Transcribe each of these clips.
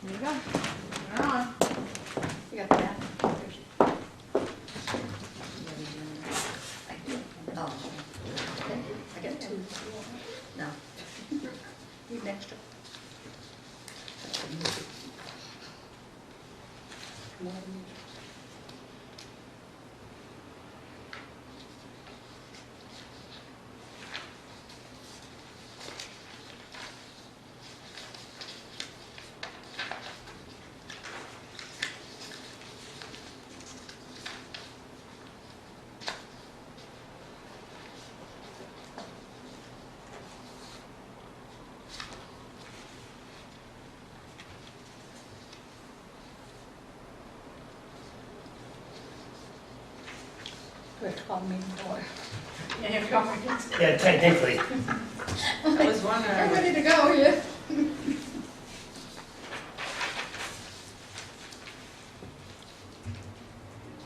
There you go. You're on. You got that? I do. Oh, I got two. no. Need an extra. More than usual. We have to call the meeting to order. Yeah, you're going. Yeah, technically. I was wondering. We're ready to go, yeah.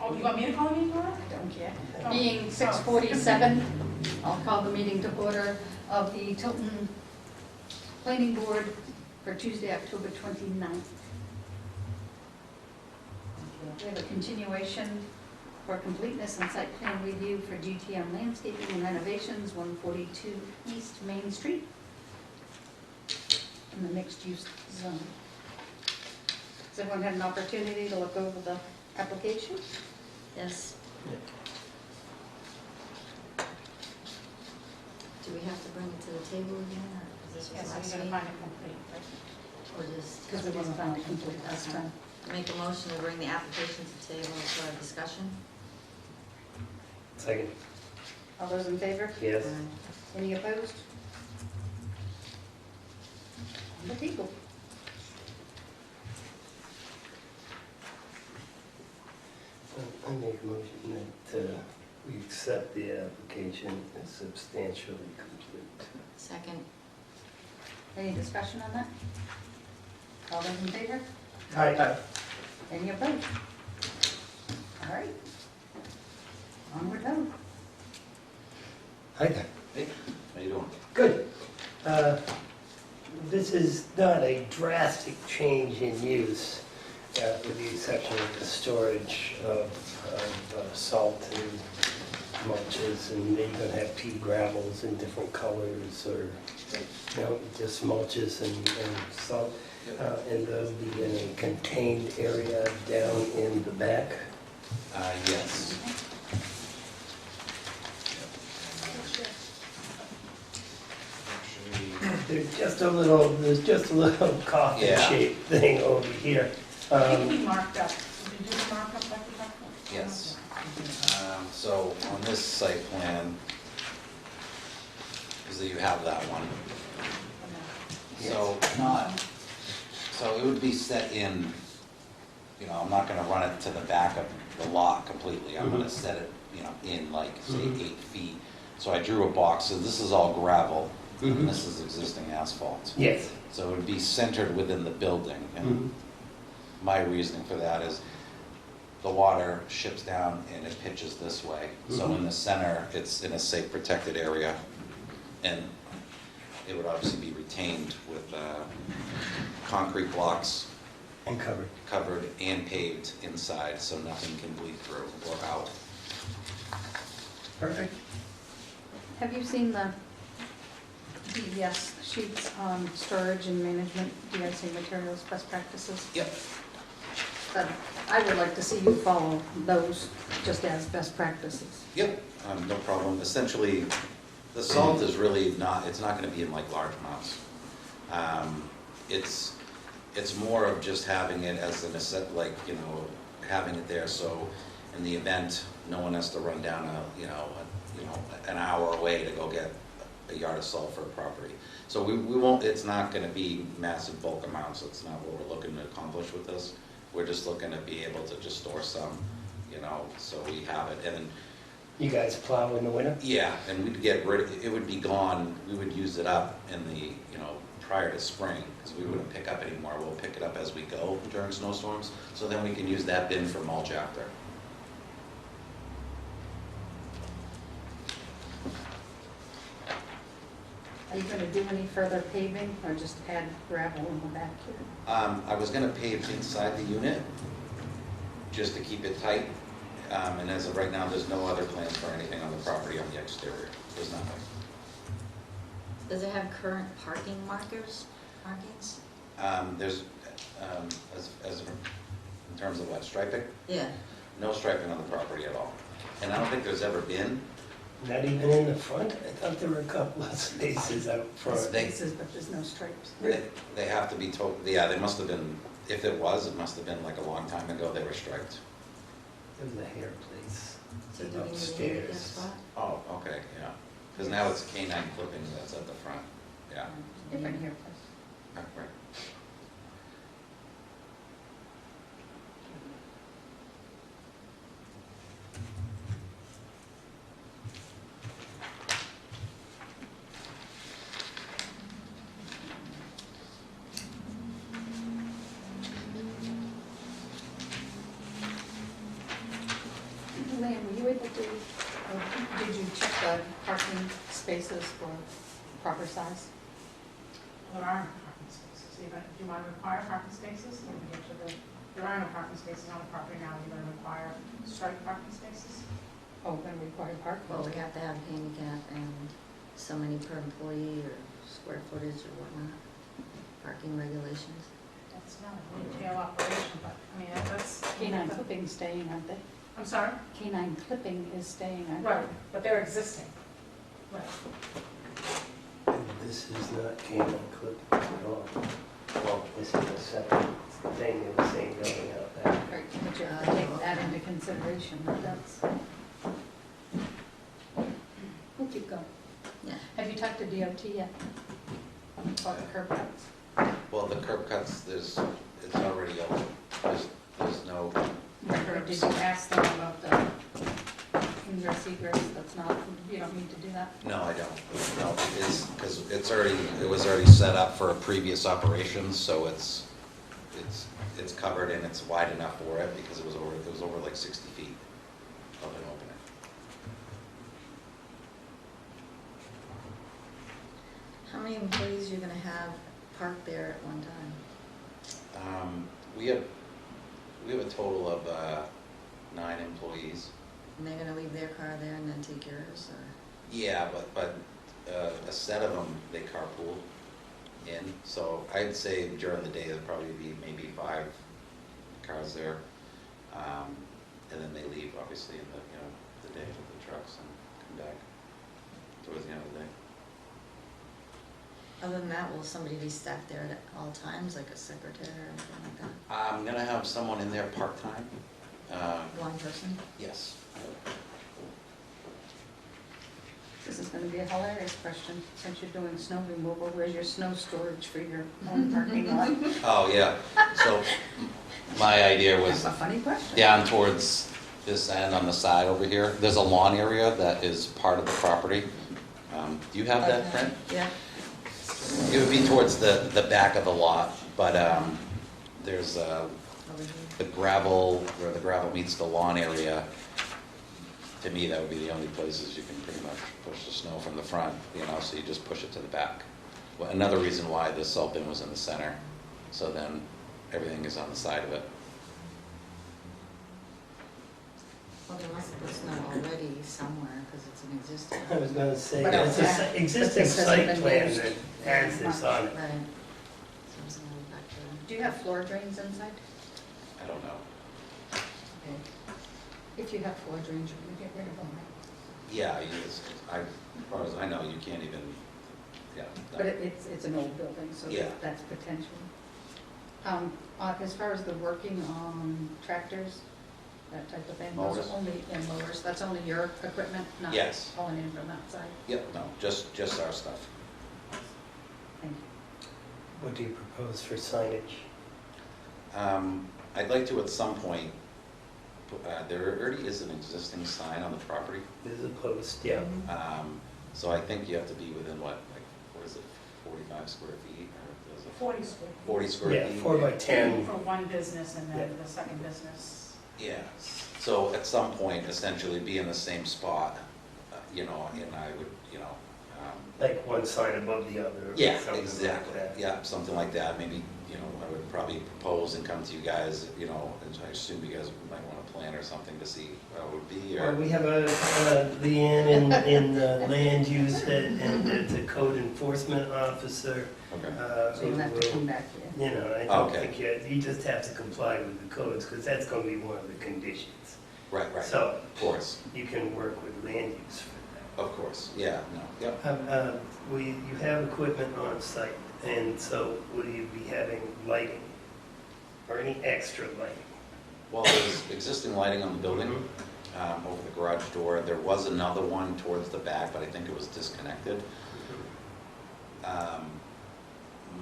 Oh, you want me to call the meeting order? I don't care. Oh. Being 6:47, I'll call the meeting to order of the Tilton Planning Board for Tuesday, October 29th. We have a continuation for completeness and site plan review for GTM Landscaping and Renovations, 142 East Main Street in the mixed-use zone. Has everyone had an opportunity to look over the application? Yes. Do we have to bring it to the table again, or is this Yes, was I'm last gonna week? find it complete. Or just? Because we wasn't found complete last time. Make a motion to bring the application to the table for discussion? Second. All those in favor? Yes. Any opposed? On the table. I make a motion that we accept the application as substantially complete. Second? Any discussion on that? All those in favor? Aye. Any opposed? All right. Onward vote. Hi there. Hey, how you doing? Good. This is not a drastic change in use, with the exception of the storage of salt and mulches, and maybe going to have pea gravels in different colors, or, just mulches and salt. And they'll be in a contained area down in the back. Yes. There's just a little coffin Yeah. shaped thing over here. It can be marked up. Did you do the markup like we talked about? Yes. So on this site plan, is that you have that one. So so it would be set in, I'm not gonna run it to the back of the lot completely. I'm gonna set it, in like, say, 8 feet. So I drew a box, so this is all gravel, and this is existing asphalt. Yes. So it would be centered within the building, and my reasoning for that is the water ships down and it pitches this way. So in the center, it's in a safe, protected area, and it would obviously be retained with concrete blocks And covered. covered and paved inside, so nothing can bleed through or out. Perfect. Have you seen the DES sheets on storage and management, de-icing materials, best practices? Yep. But I would like to see you follow those just as best practices. Yep, no problem. Essentially, the salt is really not, it's not gonna be in like large amounts. It's more of just having it as an asset, like, having it there, so in the event, no one has to run down an hour away to go get a yard of salt for a property. So we won't, it's not gonna be massive bulk amounts, that's not what we're looking to accomplish with this. We're just looking to be able to just store some, so we have it, and You guys plow in the winter? yeah, and we'd get rid of, it would be gone, we would use it up in the, prior to spring, because we wouldn't pick up anymore, we'll pick it up as we go during snowstorms, so then we can use that bin for mulch after. I Are you gonna do any further paving or just add gravel in the back here? I was gonna pave inside the unit, just to keep it tight. And as of right now, there's no other plans for anything on the property on the exterior. There's nothing. Does it have current parking markings? There's, in terms of what, striping? Yeah. No striping on the property at all. And I don't think there's ever been. Not even in the front? I thought there were a couple of spaces out front. Spaces, but there's no stripes. They have to be told, yeah, they must have been, if it was, it must have been like a long time ago, they were striped. There was a hair place So do we need a handicap upstairs. spot? Oh, okay, yeah. Because now it's canine clipping that's at the front, yeah. Different hair place. Right. Luann, were you able to, did you check the parking spaces for proper size? There are parking spaces. Do you want to require parking spaces? When we get to there are no parking spaces on the property now. You're going to require striped parking spaces? Oh, gonna require parking? Well, we have to have handicap and so many per employee or square footage or whatnot, parking regulations. That's not a retail operation, but, I mean, that's... Canine clipping staying, aren't they? I'm sorry? Canine clipping is staying, aren't they? Right, but they're existing. Right. And this is not canine clip at all. Well, this is a separate thing in the same building out there. Right, but you have to take that into consideration, but that's... We'll keep going. Yeah. Have you talked to DOT yet? About the curb cuts? Well, the curb cuts, it's already open. There's no, Or did you ask them about the ingress egress? That's not, you don't need to do that? no, I don't. No, because it was already set up for a previous operation, so it's covered and it's wide enough for it because it was over like 60 feet of an opening. How many employees are you gonna have parked there at one time? We have a total of 9 employees. And they're gonna leave their car there and then take yours, or? Yeah, but a set of them, they carpool in. So I'd say during the day, there'd probably be maybe 5 cars there. And then they leave, obviously, in the day with the trucks and come back towards the end of the day. Other than that, will somebody be staffed there at all times, like a secretary or anything like that? I'm gonna have someone in there part-time. One person? Yes. This is gonna be a hilarious question, since you're doing snow removal, where's your snow storage for your own parking lot? Oh, yeah. So my idea That's was a funny question. down towards this end on the side over here. There's a lawn area that is part of the property. Do you have that print? Yeah. It would be towards the back of the lot, but there's Over here. the gravel, where the gravel meets the lawn area. To me, that would be the only places you can pretty much push the snow from the front, so you just push it to the back. Well, another reason why the salt bin was in the center, so then everything is on the side of it. Well, they must have put snow already somewhere, because it's an existing. I was gonna say, But it's yeah, an existing but this hasn't site been plan used that has this on it. Right. So it's a little back there. Do you have floor drains inside? I don't know. Okay. If you have floor drains, you're gonna get rid of them, right? Yeah, as far as I know, you can't even, yeah. no. But it's an old building, so Yeah. that's potential. As far as the working on tractors, that type of thing, those Mowers? are only, and mowers, that's only your equipment, not Yes. pulling in from outside? Yep, no, just our stuff. Thank you. What do you propose for signage? I'd like to at some point, there already is an existing sign on the property. There's a post, yeah. So I think you have to be within what is it, 45 square feet? Or is it 40 square. 40 square Yeah, feet? 4 by 10. For one business and then Yeah. the second business. Yeah, so at some point, essentially be in the same spot, and I would, Like one sign above the other. or Yeah, something like exactly, that. yeah, something like that, maybe, I would probably propose and come to you guys, and I assume you guys might want to plan or something to see what it would be, Well, or, we have a Leanne in land use and the code enforcement officer. okay, So you'll have to come back here. I don't Okay. think you just have to comply with the codes, because that's gonna be one of the conditions. right, of So course, you can work with land use for that. of course, yeah, no, yep. You have equipment on site, and so will you be having lighting or any extra lighting? Well, there's existing lighting on the building, over the garage door. There was another one towards the back, but I think it was disconnected.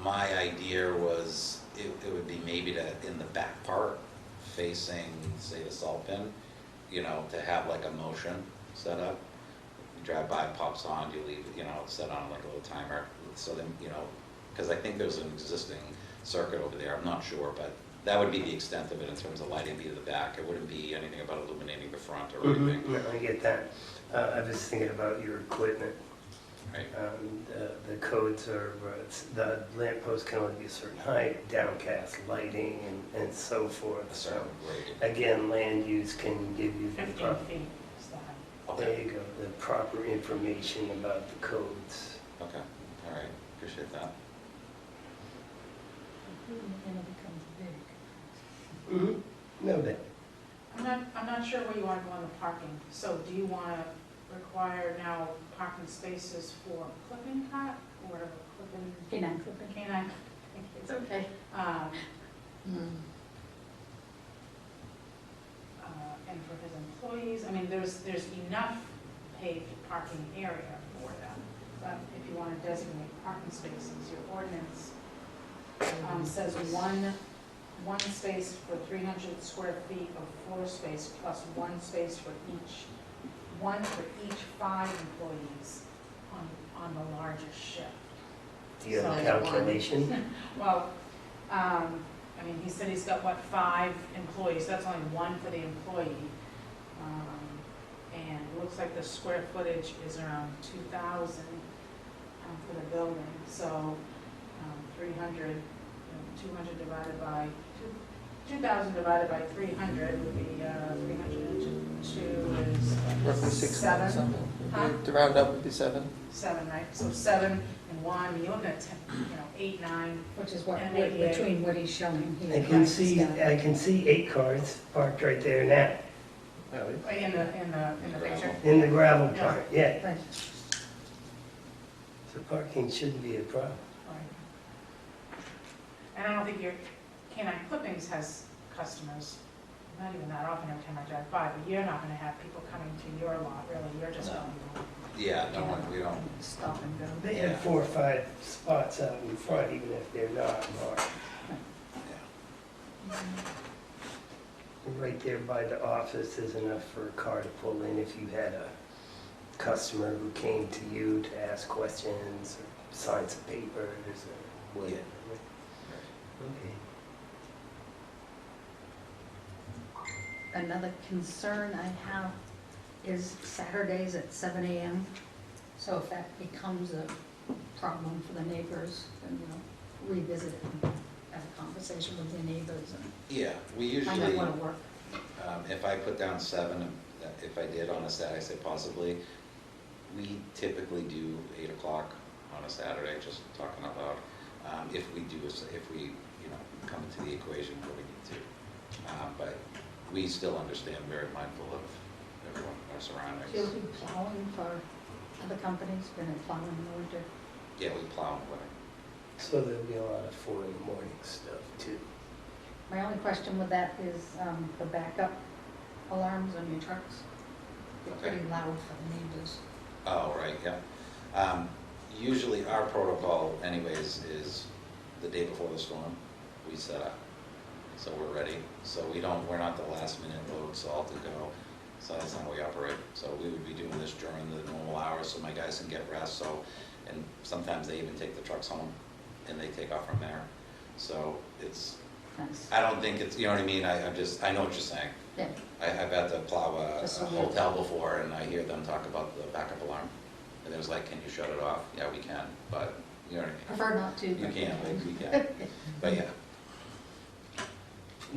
My idea was, it would be maybe in the back part, facing, say, the salt bin, to have like a motion set up. You drive by, it pops on, you leave, it's set on like a little timer, so then, because I think there's an existing circuit over there, I'm not sure, but that would be the extent of it in terms of lighting be to the back. It wouldn't be anything about illuminating the front or anything. No, I get that. I was thinking about your equipment. Right. The codes are, the lamp post can only be a certain height, downcast lighting and so forth. A So certain grade. again, land use can give you the 15 proper, feet is the height. there Okay, you go, the proper information about the codes. okay, all right, appreciate that. No doubt. I'm not sure where you want to go on the parking. So do you want to require now parking spaces for clipping cart or whatever, Canine clipping. canine? It's okay. And for his employees, I mean, there's enough paved parking area for them. But if you want to designate parking spaces, your ordinance says one space for 300 square feet of floor space plus one space for one for each 5 employees on the largest shift. Do you have a So- calculation? Well, I mean, he said he's got, 5 employees, that's only one for the employee. And it looks like the square footage is around 2,000 for the building, so 300, 200 divided by, 2,000 divided by 300 would be, 302 is Roughly 6 7. months, something. Huh? To round up would be 7. 7, right? So 7 and 1, you're looking at 10, 8, 9. Which is what, And maybe between what he's showing here. I can see 8 cars parked right there now, In the picture. in the gravel part, yeah. Right. So parking shouldn't be a problem. Right. And I don't think your Canine Clippings has customers, not even that often every time I drive by, but you're not gonna have people coming to your lot, really, you're just No. going Yeah, no, we don't, Stop and go. They have 4 or 5 spots out in front, even if they're not marked. yeah. Right there by the office is enough for a car to pull in if you had a customer who came to you to ask questions or sign some papers or whatever. Okay. Another concern I have is Saturdays at 7 AM. So if that becomes a problem for the neighbors, then, revisit it and have a conversation with your neighbors and Yeah, we find out usually, what'll work. if I put down 7, if I did on a Saturday, I say possibly, we typically do 8 o'clock on a Saturday, just talking about, if we come into the equation where we need to. But we still understand, very mindful of everyone, our surroundings. You'll be plowing for other companies, been plowing in the winter. Yeah, we plow and weather. So there'll be a lot of 4 in the morning stuff too. My only question with that is the backup alarms on your trucks. They're Okay. pretty loud for the neighbors. Oh, right, yeah. Usually our protocol anyways is the day before the storm, we set up. So we're ready. So we're not the last minute load salt to go. So that's not how we operate. So we would be doing this during the normal hours so my guys can get rest. So, and sometimes they even take the trucks home and they take off from there. So it's, Nice. I don't think it's, you know what I mean? I know what you're saying. Yeah, I've had to plow a Just so you- hotel before and I hear them talk about the backup alarm. And it was like, can you shut it off? Yeah, we can, but, you know what I Prefer not to. mean? You can, we can, but yeah.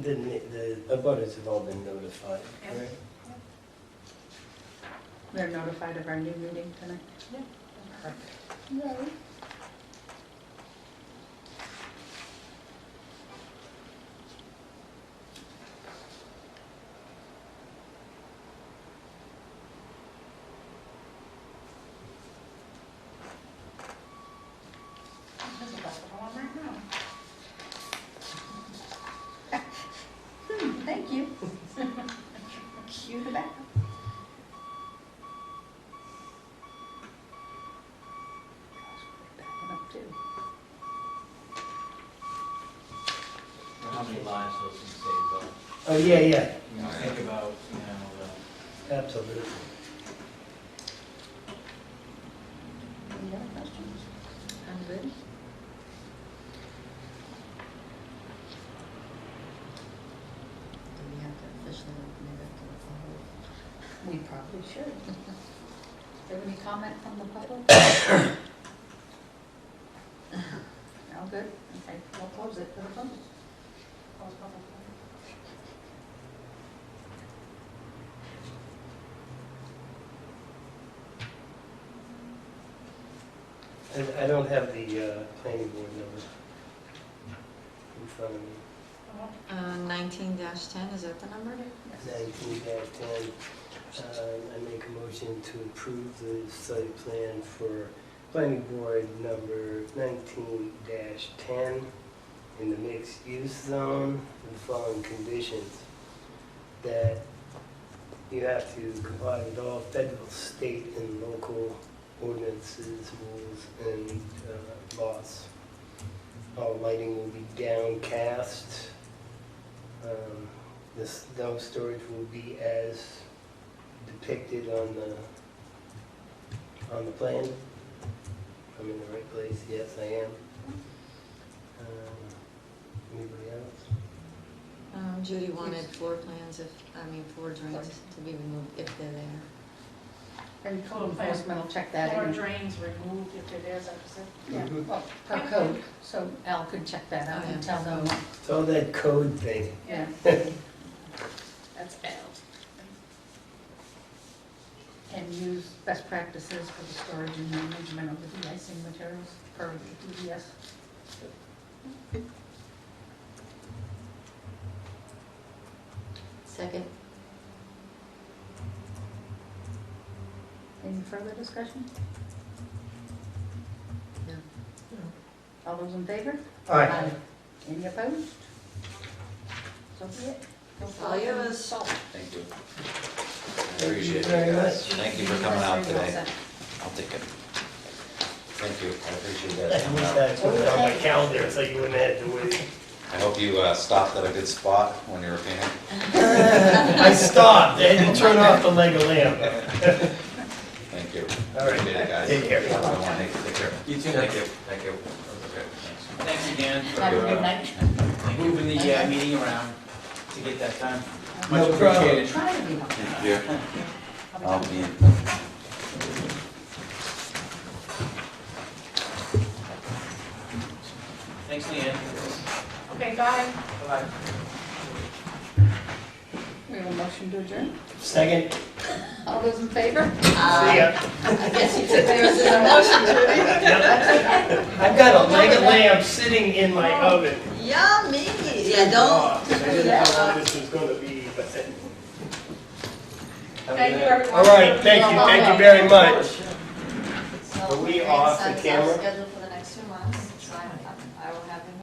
The abutters have all been notified, Yeah. right? They're notified of our new meeting tonight? Yeah. Perfect. Yay. There's a basketball on right now. Thank you. Cue the back. Backing up too. How many lives those can save though? Oh, yeah, yeah, You know, think about, you know, absolutely. Any other questions? I'm good. Do we have to officially open it up to the public? We probably should. Do you have any comment from the public? No, good, okay, we'll close it for the public. Close public hearing. And I don't have the planning board number in front of me. 19-10, is that the number? 19-10. I make a motion to approve the site plan for planning board number 19-10 in the mixed-use zone with the following conditions. That you have to comply with all federal, state, and local ordinances, rules, and laws. All lighting will be downcast. The snow storage will be as depicted on the plan. I'm in the right place, yes, I am. Anybody else? Judy wanted floor plans floor joints to be removed if they're there. And code enforcement will check that Floor in. drains removed if it is, I said. Yeah, Mhm. well, per code, so Al could check that out Oh, yeah. and tell them, It's all that code thing. Yeah. that's Al. And use best practices for the storage and management of the de-icing materials per the DES. Second? Any further discussion? No. All those in favor? All right. Any opposed? So be it. All yours. Salt. Thank you. I Thank you appreciate it, very guys. much. Thank you for coming out You're all today. set. I'll take it. Thank you, I appreciate I that. coming wish out. I put it on my calendar so you wouldn't have to wait. I hope you stopped at a good spot when you were painting. I stopped, I had to turn off the Lego lamp. Thank you. All right. Appreciate it, guys. Take care. Have a good one. Take care. You too. Thank you. Thank you. Okay, thanks. Thanks again Have a good night. for moving the meeting around to get that done. No Much problem. appreciated. Try to be helpful. Thank you. I'll be. Thanks, Leanne. Okay, bye. Bye-bye. We have a motion to adjourn. Second, see All those in favor? ya. I guess you took yours as a motion, Judy. Yep. I've got a Lego lamp sitting in my oven. Yummy! Yeah, don't. Oh, I didn't know how this was gonna be, but. Thank you, everyone. All right, thank you very much. So Are we my off the grandson's camera? scheduled for the next 2 months, so I will have him